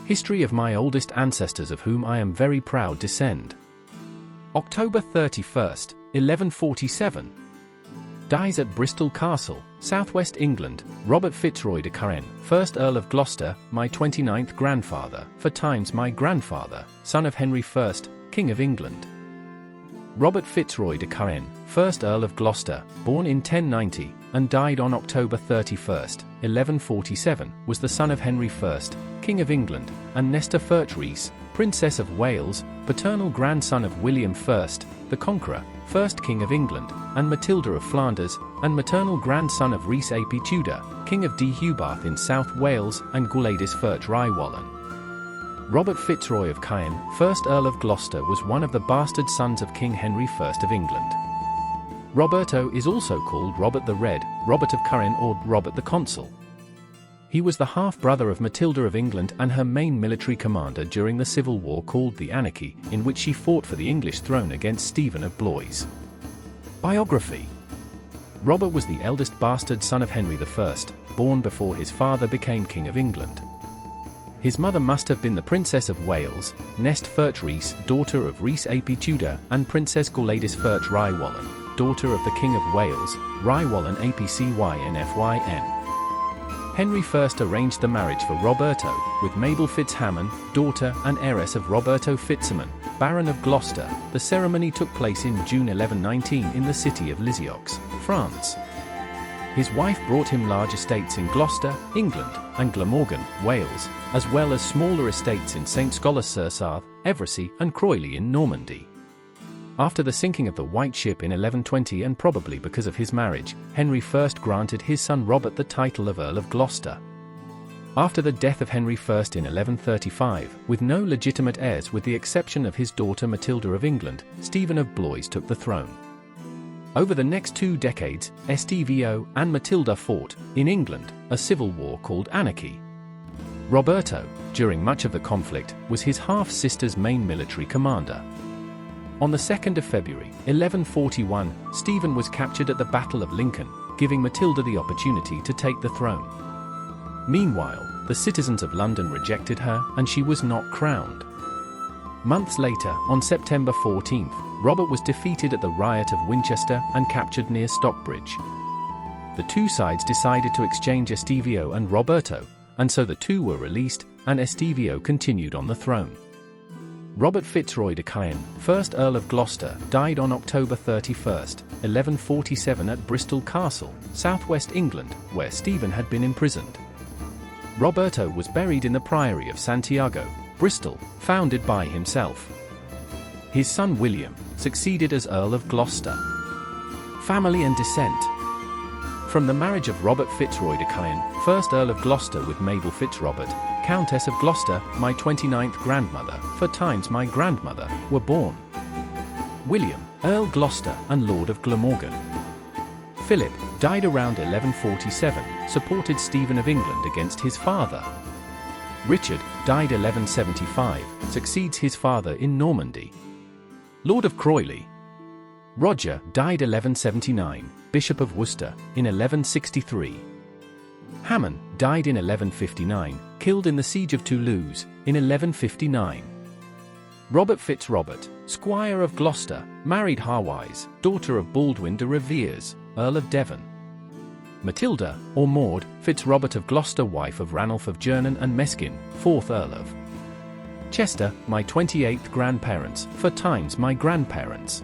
History of my oldest ancestors of whom I am very proud descend. October 31st, 1147. Dies at Bristol Castle, southwest England, Robert FitzRoy de Caen, 1st Earl of Gloucester, my 29th grandfather, for times my grandfather, son of Henry I, King of England. Robert FitzRoy de Caen, 1st Earl of Gloucester, born in 1090, and died on October 31st, 1147, was the son of Henry I, King of England, and Nesta FitzRoy, Princess of Wales, paternal grandson of William I, the Conqueror, 1st King of England, and Matilda of Flanders, and maternal grandson of Rhys ap Tudor, King of Deheubarth in South Wales, and Gwladys FitzRoy Wallen. Robert FitzRoy of Caen, 1st Earl of Gloucester, was one of the bastard sons of King Henry I of England. Roberto is also called Robert the Red, Robert of Caen, or Robert the Consul. He was the half-brother of Matilda of England and her main military commander during the civil war called the Anarchy, in which she fought for the English throne against Stephen of Blois. Biography. Robert was the eldest bastard son of Henry I, born before his father became King of England. His mother must have been the Princess of Wales, Nesta FitzRoy, daughter of Rhys ap Tudor, and Princess Gwladys FitzRoy Wallen, daughter of the King of Wales, Rye Wallen apcynfyn. Henry I arranged the marriage for Roberto, with Mabel Fitzhamon, daughter and heiress of Roberto Fitzhamon, Baron of Gloucester. The ceremony took place in June 1119 in the city of Lisieux, France. His wife brought him large estates in Gloucester, England, and Glamorgan, Wales, as well as smaller estates in St. Scholas-sur-Sarthe, Evrecy, and Croyly in Normandy. After the sinking of the White Ship in 1120, and probably because of his marriage, Henry I granted his son Robert the title of Earl of Gloucester. After the death of Henry I in 1135, with no legitimate heirs with the exception of his daughter Matilda of England, Stephen of Blois took the throne. Over the next 2 decades, Stvo and Matilda fought, in England, a civil war called Anarchy. Roberto, during much of the conflict, was his half-sister's main military commander. On the 2nd of February, 1141, Stephen was captured at the Battle of Lincoln, giving Matilda the opportunity to take the throne. Meanwhile, the citizens of London rejected her, and she was not crowned. Months later, on September 14th, Robert was defeated at the Riot of Winchester and captured near Stockbridge. The two sides decided to exchange Stvo and Roberto, and so the two were released, and Stvo continued on the throne. Robert FitzRoy de Caen, 1st Earl of Gloucester, died on October 31st, 1147 at Bristol Castle, southwest England, where Stephen had been imprisoned. Roberto was buried in the Priory of Santiago, Bristol, founded by himself. His son William succeeded as Earl of Gloucester. Family and descent. From the marriage of Robert FitzRoy de Caen, 1st Earl of Gloucester, with Mabel FitzRobert, Countess of Gloucester, my 29th grandmother, for times my grandmother, were born. William, Earl Gloucester and Lord of Glamorgan. Philip, died around 1147, supported Stephen of England against his father. Richard, died 1175, succeeds his father in Normandy. Lord of Croyly. Roger, died 1179, Bishop of Worcester, in 1163. Hamon, died in 1159, killed in the Siege of Toulouse, in 1159. Robert FitzRobert, Squire of Gloucester, married Harwise, daughter of Baldwin de Revers, Earl of Devon. Matilda, or Maud, FitzRobert of Gloucester, wife of Ranulph of Jernan and Meskin, 4th Earl of Chester, my 28th grandparents, for times my grandparents.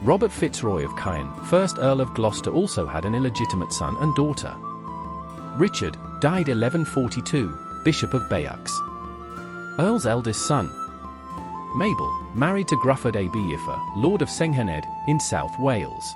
Robert FitzRoy of Caen, 1st Earl of Gloucester, also had an illegitimate son and daughter. Richard, died 1142, Bishop of Bayeux. Earl's eldest son. Mabel, married to Grufford ab Ifer, Lord of Senghened, in South Wales.